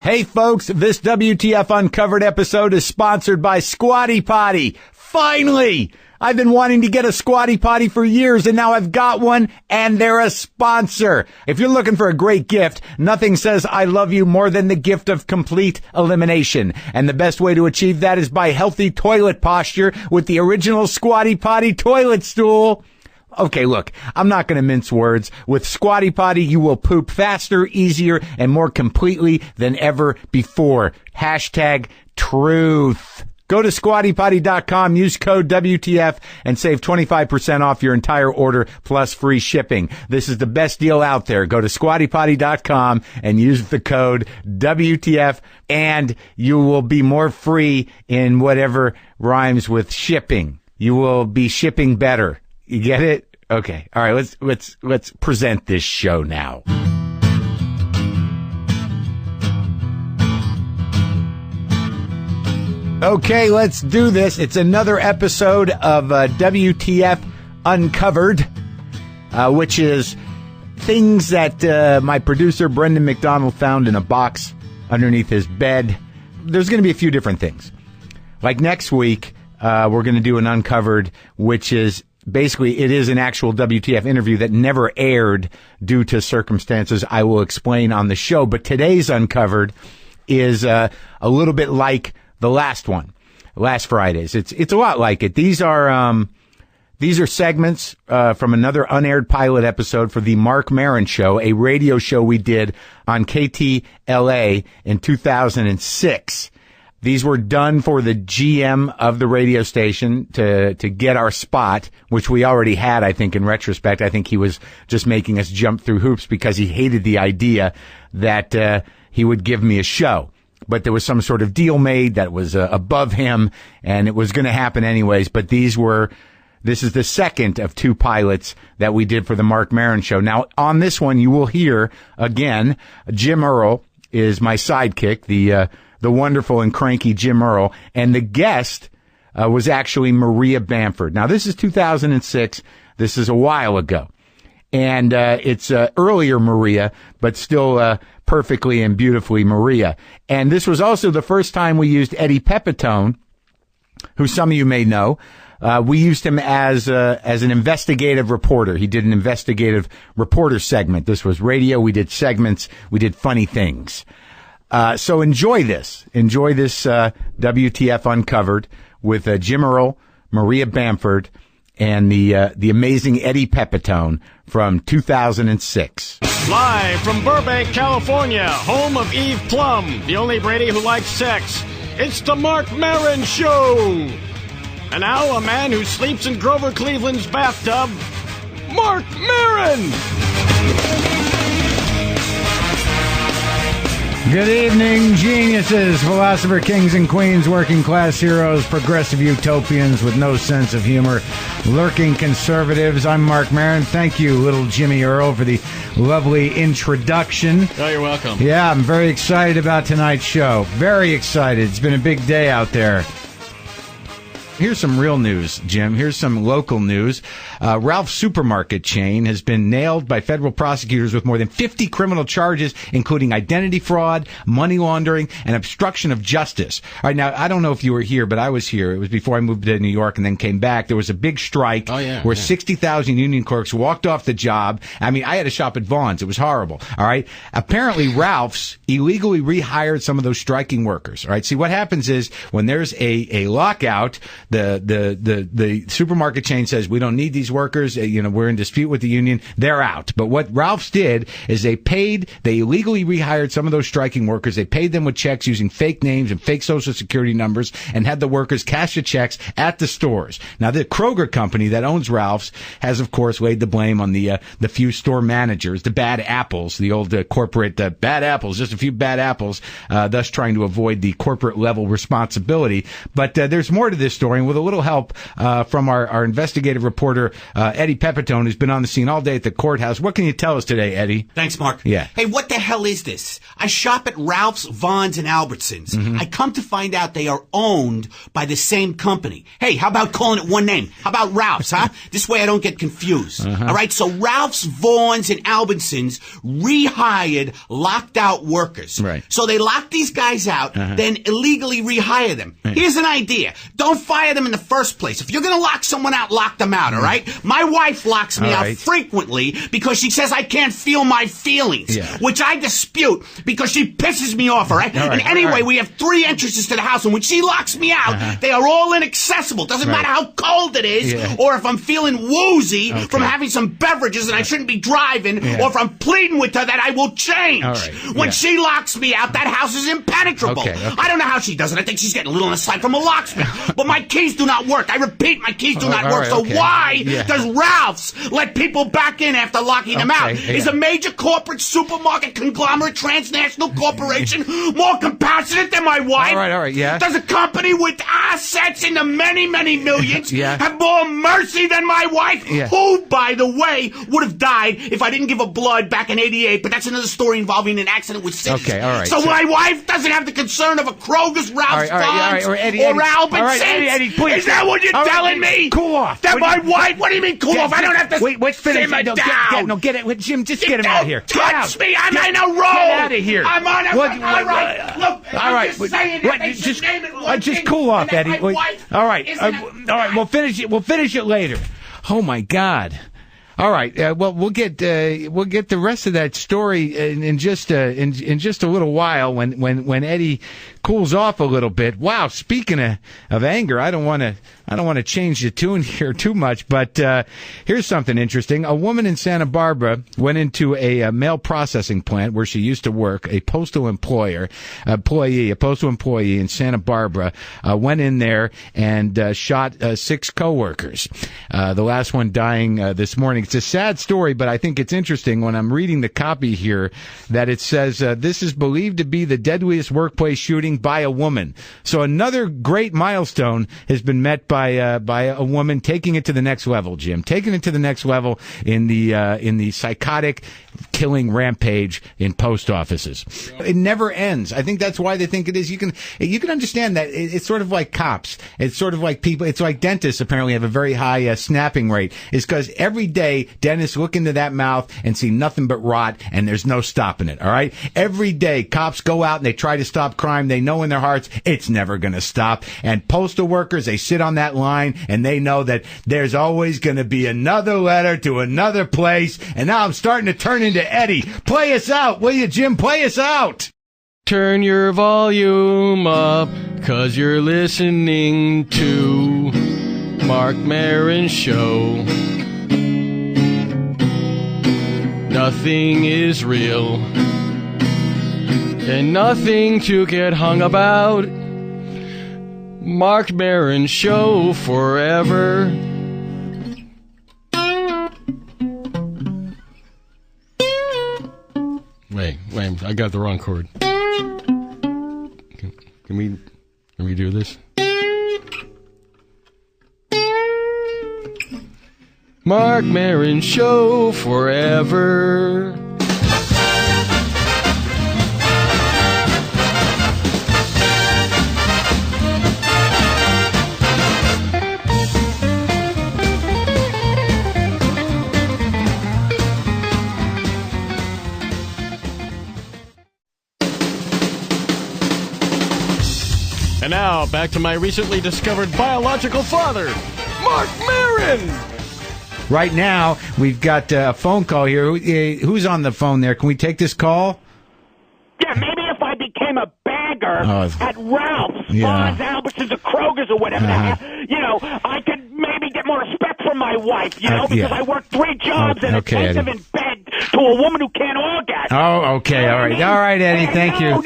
Hey folks, this WTF Uncovered episode is sponsored by Squatty Potty. Finally! I've been wanting to get a Squatty Potty for years, and now I've got one, and they're a sponsor. If you're looking for a great gift, nothing says I love you more than the gift of complete elimination. And the best way to achieve that is by healthy toilet posture with the original Squatty Potty toilet stool. Okay, look, I'm not going to mince words. With Squatty Potty, you will poop faster, easier, and more completely than ever before. Hashtag truth. Go to squattypotty.com, use code WTF, and save 25% off your entire order plus free shipping. This is the best deal out there. Go to squattypotty.com and use the code WTF, and you will be more free in whatever rhymes with shipping. You will be shipping better. You get it? Okay. All right. Let's present this show now. Okay, let's do this. It's another episode of WTF Uncovered, which is things that my producer Brendan McDonald found in a box underneath his bed. There's going to be a few different things. Like next week, we're going to do an Uncovered, which is basically, it is an actual WTF interview that never aired due to circumstances I will explain on the show. But today's Uncovered is a little bit like the last one, last Friday's. It's a lot like it. These are segments from another unaired pilot episode for the Mark Maron Show, a radio show we did on KTLA in 2006. These were done for the GM of the radio station to get our spot, which we already had, I think, in retrospect. I think he was just making us jump through hoops because he hated the idea that he would give me a show. But there was some sort of deal made that was above him, and it was going to happen anyways. But this is the second of two pilots that we did for the Mark Maron Show. Now, on this one, you will hear, again, Jim Earl is my sidekick, the wonderful and cranky Jim Earl, and the guest was actually Maria Bamford. Now, this is 2006. This is a while ago. And it's earlier Maria, but still perfectly and beautifully Maria. And this was also the first time we used Eddie Pepitone, who some of you may know. We used him as an investigative reporter. He did an investigative reporter segment. This was radio. We did segments. We did funny things. So enjoy this. Enjoy this WTF Uncovered with Jim Earl, Maria Bamford, and the amazing Eddie Pepitone from 2006. Live from Burbank, California, home of Eve Plum, the only Brady who likes sex. It's the Mark Maron Show. And now a man who sleeps in Grover Cleveland's bathtub, Mark Maron. Good evening, geniuses, philosopher kings and queens, working class heroes, progressive utopians with no sense of humor, lurking conservatives. I'm Mark Maron. Thank you, little Jimmy Earl, for the lovely introduction. Oh, you're welcome. Yeah, I'm very excited about tonight's show. Very excited. It's been a big day out there. Here's some real news, Jim. Here's some local news. Ralph's supermarket chain has been nailed by federal prosecutors with more than 50 criminal charges, including identity fraud, money laundering, and obstruction of justice. All right, now, I don't know if you were here, but I was here. It was before I moved to New York and then came back. There was a big strike where 60,000 union clerks walked off the job. I mean, I had to shop at Vaughn's. It was horrible. All right. Apparently, Ralph's illegally rehired some of those striking workers. All right. See, what happens is when there's a lockout, the supermarket chain says, we don't need these workers. We're in dispute with the union. They're out. But what Ralph's did is they illegally rehired some of those striking workers. They paid them with checks using fake names and fake social security numbers and had the workers cash the checks at the stores. Now, the Kroger company that owns Ralph's has, of course, laid the blame on the few store managers, the bad apples, the old corporate bad apples, just a few bad apples, thus trying to avoid the corporate level responsibility. But there's more to this story. story, and with a little help from our investigative reporter, Eddie Pepitone, who's been on the scene all day at the courthouse. What can you tell us today, Eddie? Thanks, Mark. Yeah. Hey, what the hell is this? I shop at Ralph's, Vaughn's, and Albertsons. Mm-hmm. I come to find out they are owned by the same company. Hey, how about calling it one name? How about Ralph's, huh? This way I don't get confused. All right, so Ralph's, Vaughn's, and Albertsons rehired locked out workers. Right. So they lock these guys out, then illegally rehire them. Here's an idea. Don't fire them in the first place. If you're going to lock someone out, lock them out, all right? My wife locks me out frequently because she says I can't feel my feelings, which I dispute because she pisses me off, all right? And anyway, we have 3 entrances to the house, and when she locks me out, they are all inaccessible. Doesn't matter how cold it is, or if I'm feeling woozy from having some beverages and I shouldn't be driving, or if I'm pleading with her that I will change. When she locks me out, that house is impenetrable. I don't know how she does it. I think she's getting a little on the side from a locksmith. But my keys do not work. I repeat, my keys do not work. So why does Ralph's let people back in after locking them out? Is a major corporate supermarket conglomerate transnational corporation more compassionate than my wife? Does a company with assets in the many, many millions have more mercy than my wife? Who, by the way, would have died if I didn't give her blood back in '88? But that's another story involving an accident with citizens. So my wife doesn't have the concern of a Kroger's, Ralph's, Vaughn's, or Albertsons? Eddie, please. Is that what you're telling me? Cool off. That my wife? What do you mean cool off? I don't have to simmer down. Get it. Jim, just get him out of here. Touch me. I'm in a roll. Get out of here. I'm on a all right. Look, I'm just saying that they should name it one just thing, cool off, and that Eddie. my wife All right. isn't All right. We'll finish it later. Oh my God. All right. Well, we'll get the rest of that story in just a little while when Eddie cools off a little bit. Wow. Speaking of anger, I don't want to change the tune here too much, but here's something interesting. A woman in Santa Barbara went into a mail processing plant where she used to work. A postal employee in Santa Barbara went in there and shot 6 coworkers. The last one dying this morning. It's a sad story, but I think it's interesting when I'm reading the copy here that it says this is believed to be the deadliest workplace shooting by a woman. So another great milestone has been met by a woman taking it to the next level, Jim. Taking it to the next level in the psychotic killing rampage in post offices. It never ends. I think that's why they think it is. You can understand that it's sort of like cops. It's sort of like people. It's like dentists apparently have a very high snapping rate. It's because every day dentists look into that mouth and see nothing but rot, and there's no stopping it. All right. Every day cops go out and they try to stop crime. They know in their hearts it's never going to stop. And postal workers, they sit on that line and they know that there's always going to be another letter to another place. And now I'm starting to turn into Eddie. Play us out, will you, Jim? Play us out. Turn your volume up, 'cause you're listening to Mark Maron Show. Nothing is real, and nothing to get hung about. Mark Maron Show forever. Wait, I got the wrong chord. Can we do this? Mark Maron Show forever. And now, back to my recently discovered biological father, Mark Maron! Right now, we've got a phone call here. Who's on the phone there? Can we take this call? Yeah, maybe if I became a bagger at Ralph's, Vaughn's, Albertsons, or Kroger's, or whatever, I could maybe get more respect from my wife, because I work 3 jobs and it's expensive in bed to a woman who can't orgasm. Oh, okay, all right. All right, Eddie, thank you,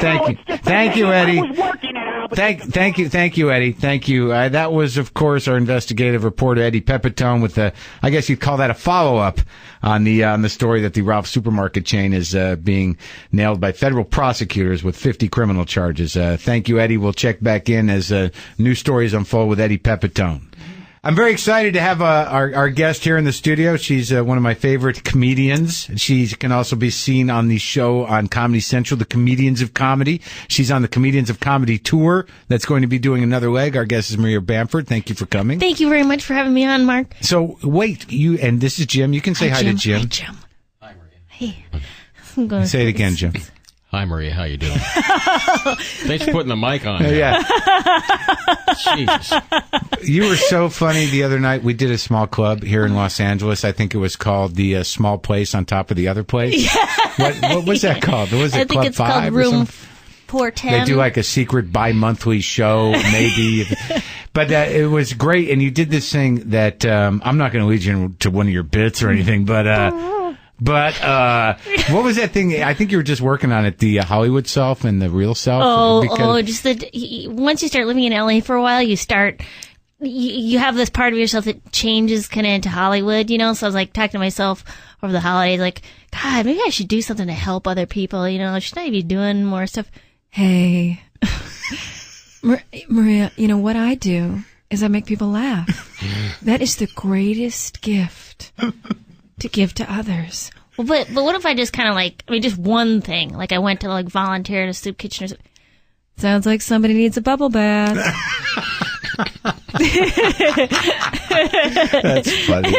Eddie. I was working at Albertsons. Thank you, Eddie. Thank you. That was, of course, our investigative reporter Eddie Pepitone with I guess you'd call that a follow-up on the story that the Ralph supermarket chain is being nailed by federal prosecutors with 50 criminal charges. Thank you, Eddie. We'll check back in as new stories unfold with Eddie Pepitone. I'm very excited to have our guest here in the studio. She's one of my favorite comedians. She can also be seen on the show on Comedy Central, The Comedians of Comedy. She's on the Comedians of Comedy tour that's going to be doing another leg. Our guest is Maria Bamford. Thank you for coming. Thank you very much for having me on, Mark. So, wait, and this is Jim. You can say hi to Jim. Hi, Jim. Hi, Maria. Hey. Say it again, Jim. Hi, Maria. How you doing? Thanks for putting the mic on. Yeah. Jesus. You were so funny the other night. We did a small club here in Los Angeles. I think it was called the Small Place on Top of the Other Place. Yeah. What was that called? Was it I think Club it's 5 called or Room something? 410. They do like a secret bi-monthly show, maybe. But it was great. And you did this thing that I'm not going to lead you into one of your bits or anything, but what was that thing? I think you were just working on it, the Hollywood self and the real self. Just once you start living in LA for a while, you have this part of yourself that changes kind of into Hollywood, you know? So I was like talking to myself over the holidays, like, God, maybe I should do something to help other people, you know? Should I be doing more stuff? Hey, Maria, you know what I do is I make people laugh. That is the greatest gift to give to others. Well, but what if I just kind of just one thing, like I went to volunteer at a soup kitchen or something. Sounds like somebody needs a bubble bath. That's funny.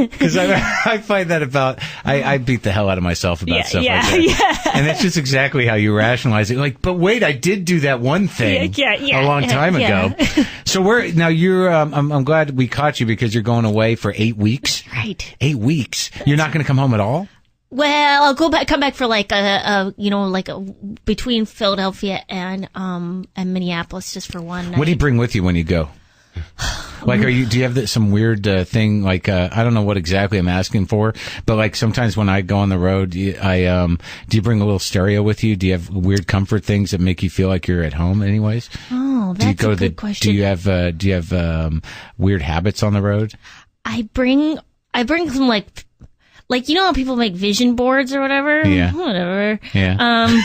Because I find that I beat the hell out of myself about stuff like that. Yeah. And that's just exactly how you rationalize it. Like, but wait, I did do that one thing a long time ago. So you're, I'm glad we caught you because you're going away for 8 weeks. Right. 8 weeks. You're not going to come home at all? Well, I'll come back for between Philadelphia and Minneapolis just for one night. What do you bring with you when you go? Like, do you have some weird thing? Like, I don't know what exactly I'm asking for, but like sometimes when I go on the road, do you bring a little stereo with you? Do you have weird comfort things that make you feel like you're at home? Anyways, oh, that's a good question. Do you have weird habits on the road? I bring some like, you know how people make vision boards or whatever? Yeah. Whatever. Yeah.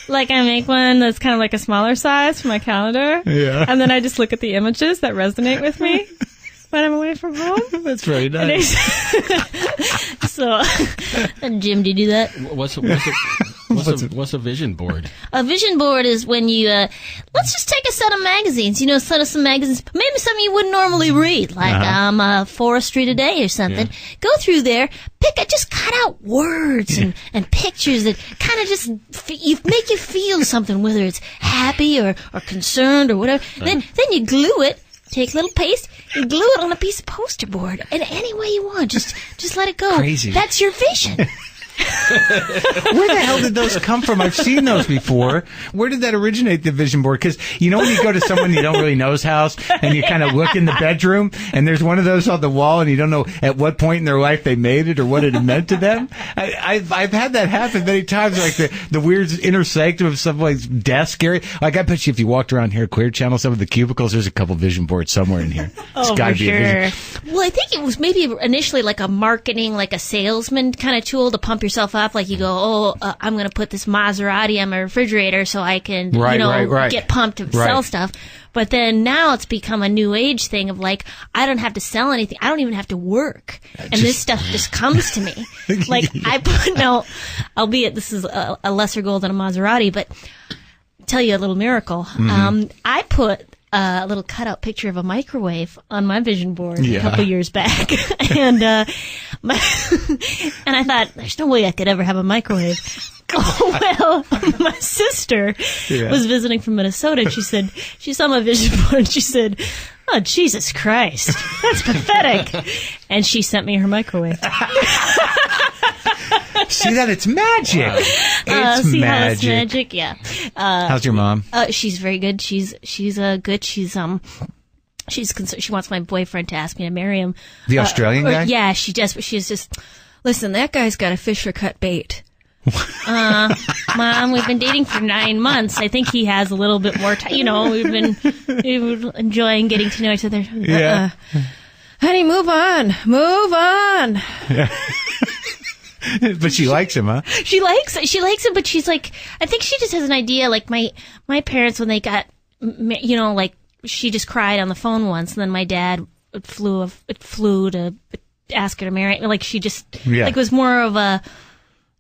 Like I make one that's kind of like a smaller size for my calendar. Yeah. And then I just look at the images that resonate with me when I'm away from home. That's very nice. So, Jim, do you do that? What's a vision board? A vision board is when you, let's just take a set of magazines, set of some magazines, maybe something you wouldn't normally read, like Forestry Today or something. Yeah. Go through there, just cut out words and pictures that kind of just make you feel something, whether it's happy or concerned or whatever. Then you glue it. Take a little paste and glue it on a piece of poster board, and any way you want, just let it go. Crazy. That's your vision. Where the hell did those come from? I've seen those before. Where did that originate, the vision board? Because when you go to someone you don't really know's house and you kind of look in the bedroom and there's one of those on the wall and you don't know at what point in their life they made it or what it meant to them. I've had that happen many times, like the weird inner sanctum of someone's desk area. Like, I bet you if you walked around here, Clear Channel, some of the cubicles, there's a couple vision boards somewhere in here. Oh, for sure. Well, I think it was maybe initially like a marketing, like a salesman kind of tool to pump yourself up. Like you go, I'm going to put this Maserati on my refrigerator so I can, get pumped to sell stuff. But then now it's become a new age thing of like, I don't have to sell anything. I don't even have to work. And this stuff just comes to me. Like I put, albeit this is a lesser goal than a Maserati, but I'll tell you a little miracle. Mm-hmm. I put a little cutout picture of a microwave on my vision board a couple years back. And and I thought, there's no way I could ever have a microwave. Well, my sister was visiting from Minnesota, and she saw my vision board, and she said, oh, Jesus Christ, that's pathetic. And she sent me her microwave. See that? It's magic. It's see magic. How it's magic? Yeah. How's your mom? She's very good. She's good. She wants my boyfriend to ask me to marry him. The Australian guy? Yeah, she's just, listen, that guy's got a fish for cut bait. Mom, we've been dating for 9 months. I think he has a little bit more time. We've been enjoying getting to know each other. Yeah. Honey, move on. Move on. But she likes him, huh? She likes him, but she's like, I think she just has an idea. Like my parents, when they got, like she just cried on the phone once, and then my dad flew to ask her to marry. Like she just, like it was more of a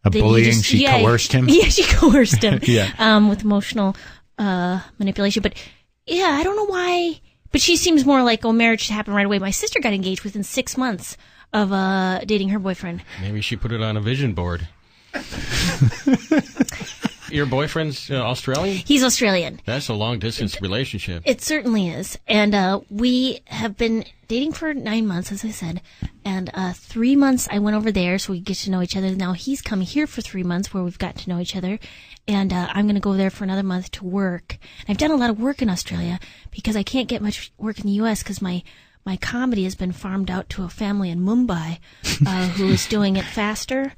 bullying. She coerced him. Yeah, she coerced him. Yeah. With emotional manipulation. But yeah, I don't know why. But she seems more like, marriage should happen right away. My sister got engaged within 6 months of dating her boyfriend. Maybe she put it on a vision board. Your boyfriend's Australian? He's Australian. That's a long-distance relationship. It certainly is. And we have been dating for 9 months, as I said. And 3 months I went over there so we get to know each other. Now he's come here for 3 months where we've got to know each other. And I'm going to go there for another month to work. I've done a lot of work in Australia because I can't get much work in the U.S. because my comedy has been farmed out to a family in Mumbai who is doing it faster.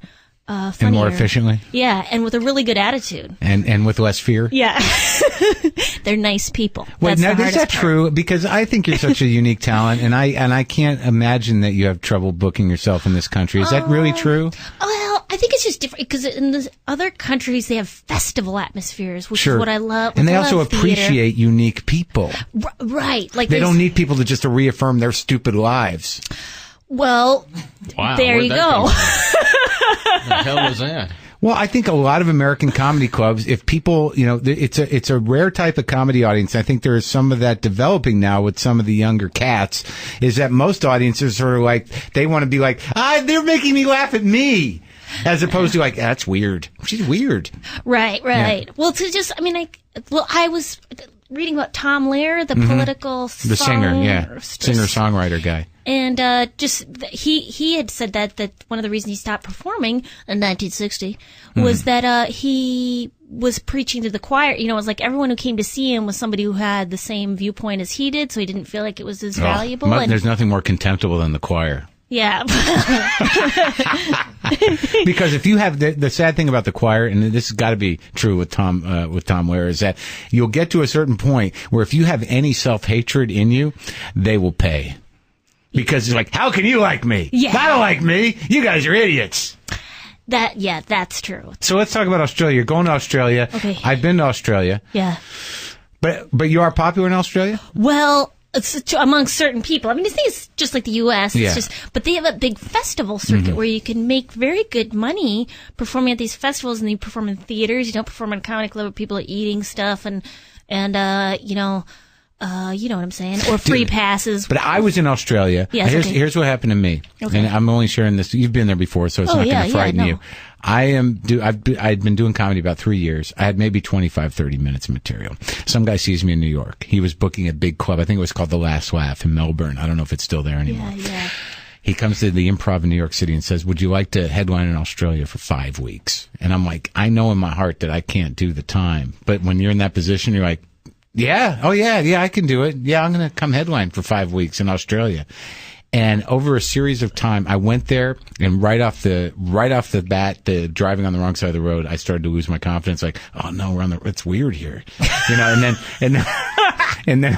Funnier. And more efficiently? Yeah, and with a really good attitude. And with less fear? Yeah. They're nice people. Wait, That's now the is that hardest part. true? Because I think you're such a unique talent, and I can't imagine that you have trouble booking yourself in this country. Is that really true? Well, I think it's just different because in the other countries they have festival atmospheres, which Sure. is what I love. And they I also love theater. appreciate unique people. Right. Like They there's- don't need people to just to reaffirm their stupid lives. Well, Wow, there where'd you that go. come from? The hell was that? Well, I think a lot of American comedy clubs, if people, it's a rare type of comedy audience. I think there is some of that developing now with some of the younger cats, is that most audiences are like, they want to be like, they're making me laugh at me. As opposed to like, that's weird. She's weird. Right. Yeah. Well, I was reading about Tom Lehrer, the political The singer-songwriter guy. And he had said that one of the reasons he stopped performing in 1960 was that he was preaching to the choir. It was like everyone who came to see him was somebody who had the same viewpoint as he did, so he didn't feel like it was as valuable. There's nothing more contemptible than the choir. Yeah. Because if you have the sad thing about the choir, and this has got to be true with Tom Lehrer, is that you'll get to a certain point where if you have any self-hatred in you, they will pay. Because it's like, how can you like me? Yeah. I don't like me. You guys are idiots. That's true. So let's talk about Australia. You're going to Australia. Okay. I've been to Australia. Yeah. But you are popular in Australia? Well, it's among certain people. I mean, it's just like the U.S. Yeah. But they have a big festival circuit where you can make very good money performing at these festivals, and you perform in theaters. You don't perform in a comedy club where people are eating stuff and you know what I'm saying, or free passes. But I was in Australia. Yes, Here's what happened to me, Okay. and I'm only sharing this. You've been there before, so it's not going to frighten you. I'd been doing comedy about 3 years. I had maybe 25, 30 minutes of material. Some guy sees me in New York. He was booking a big club. I think it was called The Last Laugh in Melbourne. I don't know if it's still there anymore. Yeah. He comes to the Improv in New York City and says, would you like to headline in Australia for 5 weeks? And I'm like, I know in my heart that I can't do the time. But when you're in that position, you're like, yeah, I can do it. Yeah, I'm going to come headline for 5 weeks in Australia. And over a series of time, I went there, and right off the bat, driving on the wrong side of the road, I started to lose my confidence. Like, oh no, it's weird here, and then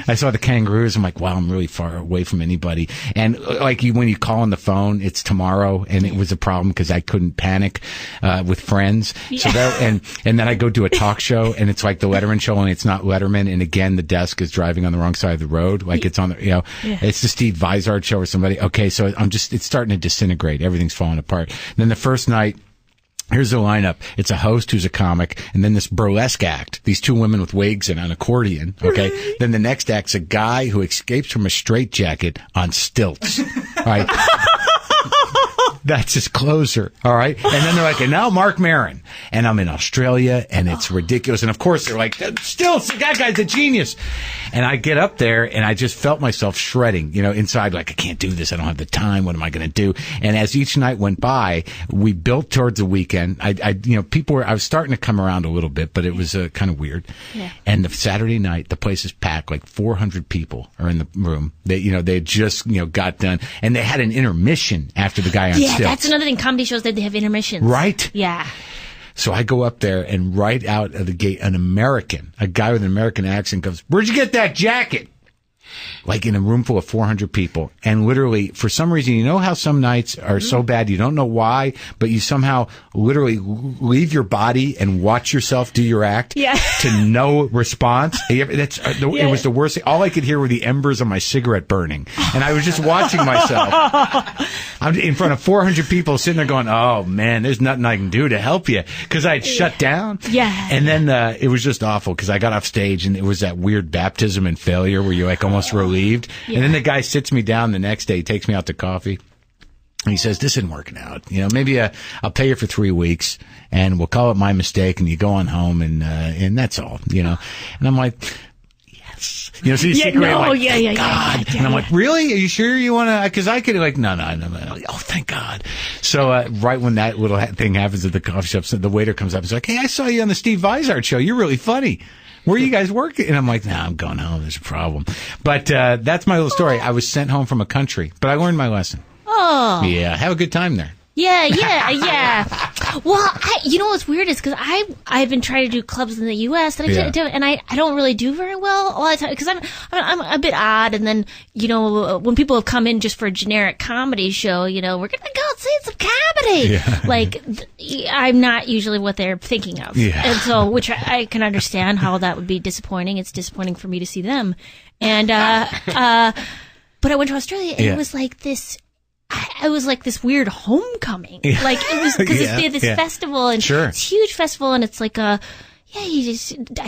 I saw the kangaroos. I'm like, wow, I'm really far away from anybody. And when you call on the phone, it's tomorrow, and it was a problem because I couldn't panic with friends. Yeah. So and then I go do a talk show, and it's like the Letterman show, only it's not Letterman. And again, the desk is driving on the wrong side of the road, like it's on the it's the Steve Vizard show or somebody. Okay, so it's starting to disintegrate. Everything's falling apart. And then the first night, here's the lineup. It's a host who's a comic, and then this burlesque act. These two women with wigs and an accordion. Okay. Right. Then the next act's a guy who escapes from a straitjacket on stilts. All right. That's his closer. All right. And then they're like, and now Mark Maron. And I'm in Australia, and it's ridiculous. And of course, they're like, still, that guy's a genius. And I get up there, and I just felt myself shredding, inside, like, I can't do this. I don't have the time. What am I going to do? And as each night went by, we built towards the weekend. I was starting to come around a little bit, but it was kind of weird. Yeah. And the Saturday night, the place is packed. Like 400 people are in the room. They had just, got done. And they had an intermission after the guy on stage. stilts. That's another thing. Comedy shows that they have intermissions. Right? Yeah. So I go up there, and right out of the gate, a guy with an American accent goes, "Where'd you get that jacket?" Like in a room full of 400 people. And literally, for some reason, you know how some nights are so bad, you don't know why, but you somehow literally leave your body and watch yourself do your act to no response. It was the worst thing. All I could hear were the embers of my cigarette burning. And I was just watching myself. I'm in front of 400 people sitting there going, oh, man, there's nothing I can do to help you. Because I had shut down. Yeah. And then it was just awful because I got off stage and it was that weird baptism and failure where you're like almost relieved. Yeah. And then the guy sits me down the next day, takes me out to coffee. And he says, this isn't working out. Maybe I'll pay you for 3 weeks and we'll call it my mistake and you go on home and that's all, And I'm like, yes. So you secretly like, God. And I'm like, really? Are you sure you want to? Because I could like, no. Oh, thank God. So right when that little thing happens at the coffee shop, the waiter comes up and says, like, hey, I saw you on the Steve Vizard show. You're really funny. Where are you guys working? And I'm like, nah, I'm going home. There's a problem. But that's my little story. I was sent home from a country, but I learned my lesson. Oh. Yeah, have a good time there. Yeah. Well, you know what's weird is because I've been trying to do clubs in the U.S. and I don't really do very well all the time because I'm a bit odd. And then when people have come in just for a generic comedy show, we're gonna go see some comedy. Yeah. Like I'm not usually what they're thinking of, and so which I can understand how that would be disappointing. It's disappointing for me to see them, and but I went to Australia and it was like this. I was like this weird homecoming. Like it was because they had this festival and it's a huge festival and it's like I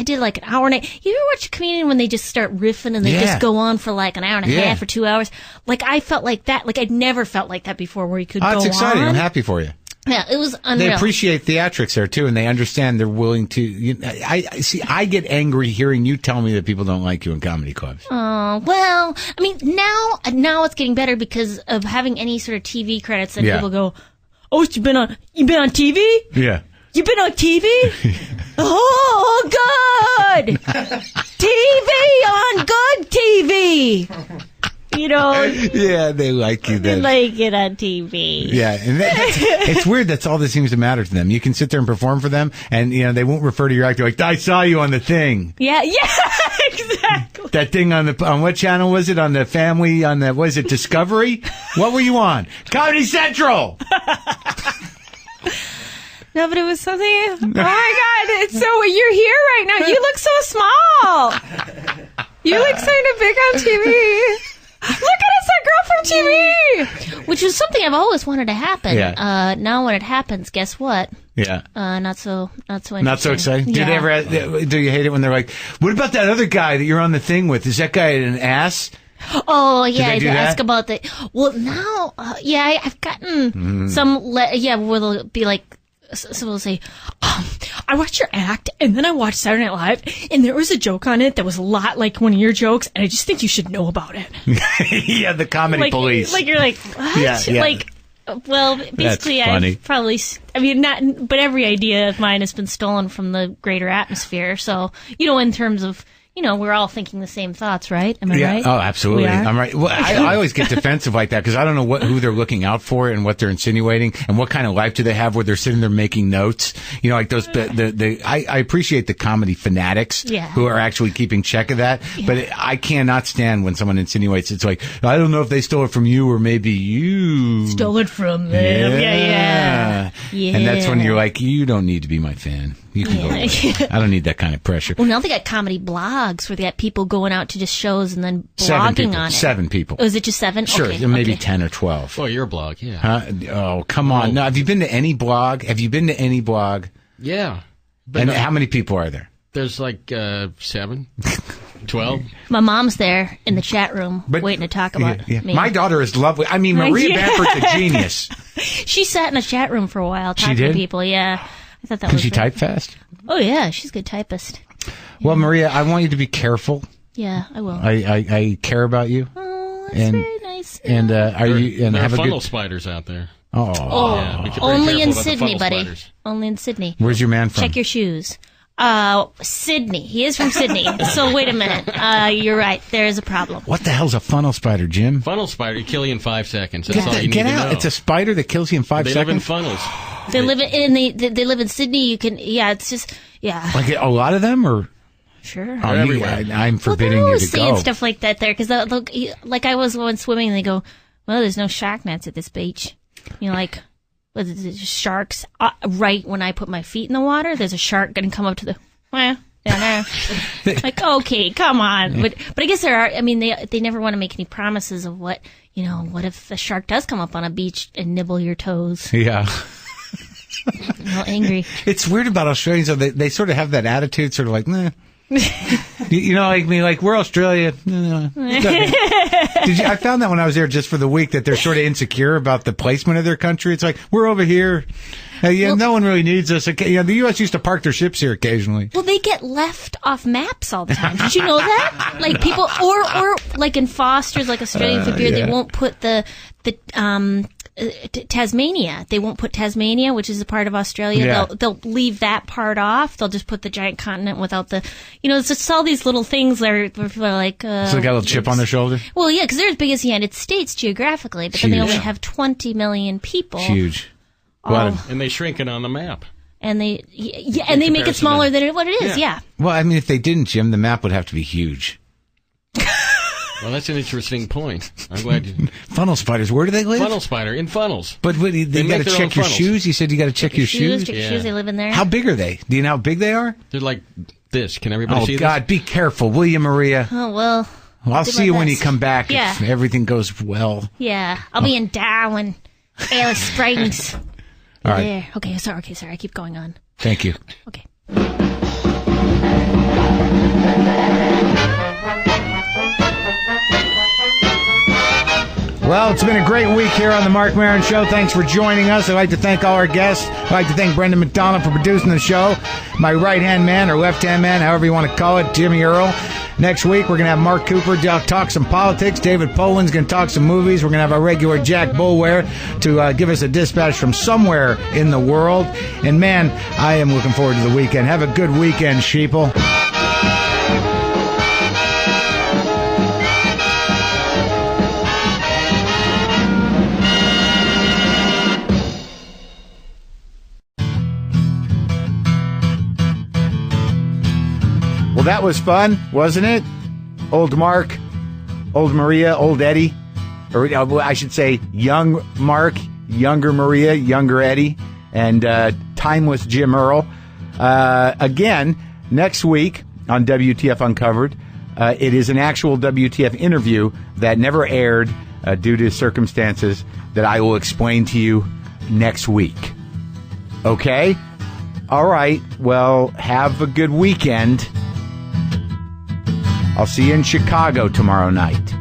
did like an hour and a half. You ever watch a comedian when they just start riffing and they just go on for like an hour and a half or 2 hours? Like I felt like that. Like I'd never felt like that before where you could go on. It's exciting. I'm happy for you. Yeah, it was unreal. They appreciate theatrics there too, and they understand they're willing to. I get angry hearing you tell me that people don't like you in comedy clubs. Oh well, I mean now it's getting better because of having any sort of TV credits, and people go, "Oh, you've been on TV? Yeah, you've been on TV? Oh, good TV on good TV." Yeah, they like you then. They like it on TV. Yeah, and it's weird. That's all that seems to matter to them. You can sit there and perform for them, and they won't refer to your act. They're like, I saw you on the thing. Yeah, exactly. That thing on what channel was it? On the Family? On the was it Discovery? What were you on? Comedy Central. No, but it was something. Oh my God! It's so you're here right now. You look so small. You look kind of big on TV. Look at us, that girl from TV! Which is something I've always wanted to happen. Yeah. Now when it happens, guess what? Yeah. Not so interesting. Not so exciting? Yeah. Do you hate it when they're like, what about that other guy that you're on the thing with? Is that guy an ass? Oh, yeah, I ask about the... Well, now, I've gotten some... where they'll be like... Someone will say, I watched your act, and then I watched Saturday Night Live, and there was a joke on it that was a lot like one of your jokes, and I just think you should know about it. Yeah, the comedy police. Like, you're like, what? Yeah. Like, well, basically, I've probably... I mean, not... But every idea of mine has been stolen from the greater atmosphere, so, in terms of... we're all thinking the same thoughts, right? Am I right? Oh, absolutely. I'm right. Well, I always get defensive like that because I don't know who they're looking out for and what they're insinuating and what kind of life do they have where they're sitting there making notes. Like those. I appreciate the comedy fanatics who are actually keeping check of that, but I cannot stand when someone insinuates. It's like I don't know if they stole it from you or maybe you stole it from them. Yeah. And that's when you're like, you don't need to be my fan. You can go away. I don't need that kind of pressure. Well, now they got comedy blogs where they got people going out to just shows and then blogging on it. 7 people. Oh, is it just 7? Sure, okay. Maybe 10 or 12. Oh, your blog, yeah. Huh? Oh, come on. No, have you been to any blog? Yeah. And how many people are there? There's like 7, 12. My mom's there in the chat room waiting to talk about me. My daughter is lovely. I mean, Maria Bamford's a genius. She sat in the chat room for a while talking to people, yeah. I thought that was... Can she type fast? Oh, yeah, she's a good typist. Well, Maria, I want you to be careful. Yeah, I will. I care about you. Oh, that's very nice. And there are funnel spiders out there. Oh. Yeah, only in Sydney, buddy. Spiders. Only in Sydney. Where's your man from? Check your shoes. Sydney. He is from Sydney. So wait a minute. You're right. There is a problem. What the hell's a funnel spider, Jim? Funnel spider, you kill you in 5 seconds. That's all you need Get to out. know. It's a spider that kills you in 5 They seconds? live in funnels. They live in Sydney. You can, it's just, Like a lot of them, or? Sure. Oh, I'm forbidding they're you always to saying go. stuff like that there, because like I was once swimming, and they go, well, there's no shark nets at this beach. Like, there's sharks right when I put my feet in the water. There's a shark going to come up to the, well, down there. Like, okay, come on. But I guess there are. I mean, they never want to make any promises of what if the shark does come up on a beach and nibble your toes? Yeah. I'm a little angry. It's weird about Australians, though. They sort of have that attitude, sort of like, nah. Like me, like, we're Australia. I found that when I was there just for the week, that they're sort of insecure about the placement of their country. It's like, we're over here. No one really needs us. The U.S. used to park their ships here occasionally. Well, they get left off maps all the time. Did you know that? Like people, or like in Foster's, like Australian for beer, they won't put the Tasmania. They won't put Tasmania, which is a part of Australia. Yeah. They'll leave that part off. They'll just put the giant continent without the, it's just all these little things where people are like, so they got a little chip on their sholler? Well, yeah, because they're as big as the United States geographically, but then they only have 20 million people. Huge. And they shrink it on the map. And they make it smaller than what it is, yeah. Well, I mean, if they didn't, Jim, the map would have to be huge. Well, that's an interesting point. I'm glad you... Funnel spiders, where do they live? Funnel spider, in funnels. But they got to check your shoes? You said you got to check your shoes? Check your shoes, they live in there. How big are they? Do you know how big they are? They're like this. Can everybody see this? Oh, God, be careful, will you, Maria? Oh, well. I'll see you when you come back if everything goes well. Yeah, I'll be in Darwin, Alice Springs. All right. There. Okay, sorry, I keep going on. Thank you. Okay. Well, it's been a great week here on the Mark Maron Show. Thanks for joining us. I'd like to thank all our guests. I'd like to thank Brendan McDonald for producing the show. My right-hand man or left-hand man, however you want to call it, Jimmy Earle. Next week, we're going to have Mark Cooper talk some politics. David Poland's going to talk some movies. We're going to have our regular Jack Boulware to give us a dispatch from somewhere in the world. And, man, I am looking forward to the weekend. Have a good weekend, sheeple. Well, that was fun, wasn't it? Old Mark, old Maria, old Eddie. Or I should say young Mark, younger Maria, younger Eddie, and timeless Jim Earle. Again, next week on WTF Uncovered, it is an actual WTF interview that never aired due to circumstances that I will explain to you next week. Okay? All right. Well, have a good weekend. I'll see you in Chicago tomorrow night.